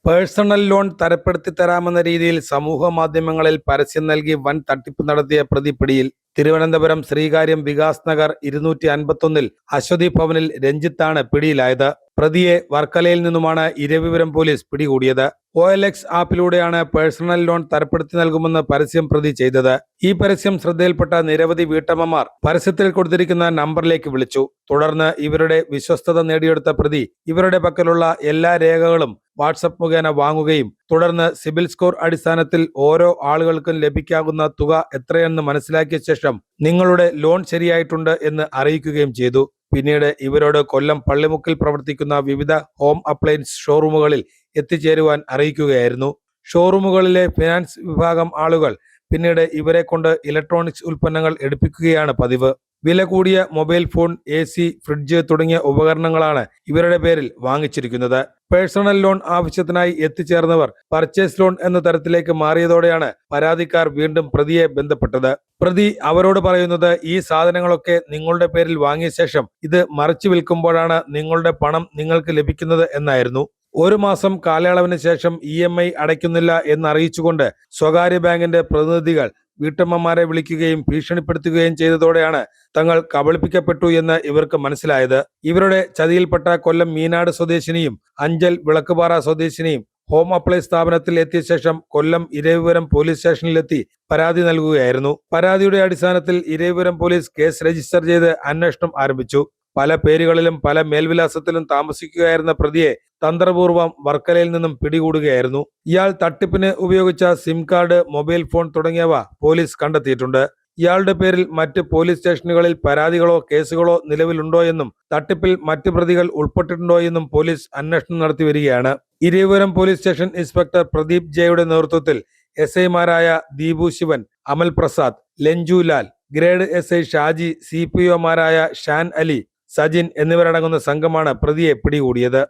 Personal loan തരപ്പെടുത്തി തരാമെന്ന രീതിയിൽ സമൂഹ മാധ്യമങ്ങളിൽ പരസ്യം നൽകി വൻ തട്ടിപ്പ് നടത്തിയ പ്രതി പിടിയിൽ. തിരുവനന്തപുരം ശ്രീകാര്യം വികാസ് നഗർ 251 അശ്വതി ഭവനിൽ രഞ്ജിത്താണ് പിടിയിലായത്. പ്രതിയെ വർക്കലയിൽ നിന്നുമാണ് ഇരവിപുരം പോലീസ് പിടികൂടിയത്. OLX ആപ്പിലൂടെയാണ് പേഴ്സണൽ ലോൺ തരപ്പെടുത്തി നൽകുമെന്ന് പരസ്യം പ്രതി ചെയ്തത്. ഈ പരസ്യം ശ്രദ്ധയിൽപ്പെട്ട നിരവധി വീട്ടമ്മമാർ പരസ്യത്തിൽ കൊടുത്തിരിക്കുന്ന നമ്പറിലേക്ക് വിളിച്ചു. തുടർന്ന് ഇവരുടെ വിശ്വസ്തത നേടിയെടുത്ത പ്രതി ഇവരുടെ പക്കലുള്ള എല്ലാ രേഖകളും വാട്സപ്പ് മുഖേന വാങ്ങുകയും തുടർന്ന് സിബിൽ സ്കോർ അടിസ്ഥാനത്തിൽ ഓരോ ആളുകൾക്കും ലഭിക്കാവുന്ന തുക എത്രയെന്ന് മനസ്സിലാക്കിയ ശേഷം നിങ്ങളുടെ ലോൺ ശരിയായിട്ടുണ്ട് എന്ന് അറിയിക്കുകയും ചെയ്തു. പിന്നീട് ഇവരോട് കൊല്ലം പള്ളിമുക്കിൽ പ്രവർത്തിക്കുന്ന വിവിധ ഹോം അപ്ലയൻസ് ഷോറൂമുകളിൽ എത്തിച്ചേരുവാൻ അറിയിക്കുകയായിരുന്നു. ഷോറൂമുകളിലെ ഫിനാൻസ് വിഭാഗം ആളുകൾ പിന്നീട് ഇവരെ കൊണ്ട് ഇലക്ട്രോണിക്സ് ഉൽപ്പന്നങ്ങൾ എടുപ്പിക്കുകയാണ് പതിവ്. വില കൂടിയ മൊബൈൽ ഫോൺ, AC, ഫ്രിഡ്ജ് തുടങ്ങിയ ഉപകരണങ്ങളാണ് ഇവരുടെ പേരിൽ വാങ്ങിച്ചിരിക്കുന്നത്. പേഴ്സണൽ ലോൺ ആവശ്യത്തിനായി എത്തിച്ചേർന്നവർ പർച്ചേസ് ലോൺ എന്ന തരത്തിലേക്ക് മാറിയതോടെയാണ് പരാതിക്കാർ വീണ്ടും പ്രതിയെ ബന്ധപ്പെട്ടത്. പ്രതി അവരോട് പറയുന്നത് ഈ സാധനങ്ങളൊക്കെ നിങ്ങളുടെ പേരിൽ വാങ്ങിയ ശേഷം ഇത് മറിച്ചു വിൽക്കുമ്പോഴാണ് നിങ്ങളുടെ പണം നിങ്ങൾക്ക് ലഭിക്കുന്നത് എന്നായിരുന്നു. 1 മാസം കാലയളവിന് ശേഷം EMI അടയ്ക്കുന്നില്ല എന്നറിയിച്ചുകൊണ്ട് സ്വകാര്യ ബാങ്കിന്റെ പ്രതിനിധികൾ വീട്ടമ്മമാരെ വിളിക്കുകയും ഭീഷണിപ്പെടുത്തുകയും ചെയ്തതോടെയാണ് തങ്ങൾ കബളിപ്പിക്കപ്പെട്ടു എന്ന് ഇവർക്ക് മനസ്സിലായത്. ഇവരുടെ ചതിയിൽപ്പെട്ട കൊല്ലം മീനാട് സ്വദേശിനിയും അഞ്ചൽ വിളക്കുപാറ സ്വദേശിനിയും ഹോം അപ്ലൈ സ്ഥാപനത്തിൽ എത്തിയ ശേഷം കൊല്ലം ഇരവിപുരം പോലീസ് സ്റ്റേഷനിലെത്തി പരാതി നൽകുകയായിരുന്നു. പരാതിയുടെ അടിസ്ഥാനത്തിൽ ഇരവിപുരം പോലീസ് കേസ് രജിസ്റ്റർ ചെയ്ത് അന്വേഷണം ആരംഭിച്ചു. പല പേരുകളിലും പല മേൽവിലാസത്തിലും താമസിക്കുകയായിരുന്ന പ്രതിയെ തന്ത്രപൂർവ്വം വർക്കലയിൽ നിന്നും പിടികൂടുകയായിരുന്നു. ഇയാൾ തട്ടിപ്പിന് ഉപയോഗിച്ച സിം കാർഡ്, മൊബൈൽ ഫോൺ തുടങ്ങിയവ പോലീസ് കണ്ടെത്തിയിട്ടുണ്ട്. ഇയാളുടെ പേരിൽ മറ്റ് പോലീസ് സ്റ്റേഷനുകളിൽ പരാതികളോ കേസുകളോ നിലവിലുണ്ടോ എന്നും തട്ടിപ്പിൽ മറ്റ് പ്രതികൾ ഉൾപ്പെട്ടിട്ടുണ്ടോ എന്നും പോലീസ് അന്വേഷണം നടത്തി വരികയാണ്. Eravipuram police station inspector Pradeep ജെയുടെ നേതൃത്വത്തിൽ SI-മാരായ ദീപു ശിവൻ, അമൽ പ്രസാദ്, ലഞ്ജു ലാൽ, ഗ്രേഡ് SI ഷാജി, CPO-മാരായ ഷാൻ അലി, സജിൻ എന്നിവരടങ്ങുന്ന സംഘമാണ് പ്രതിയെ പിടികൂടിയത്.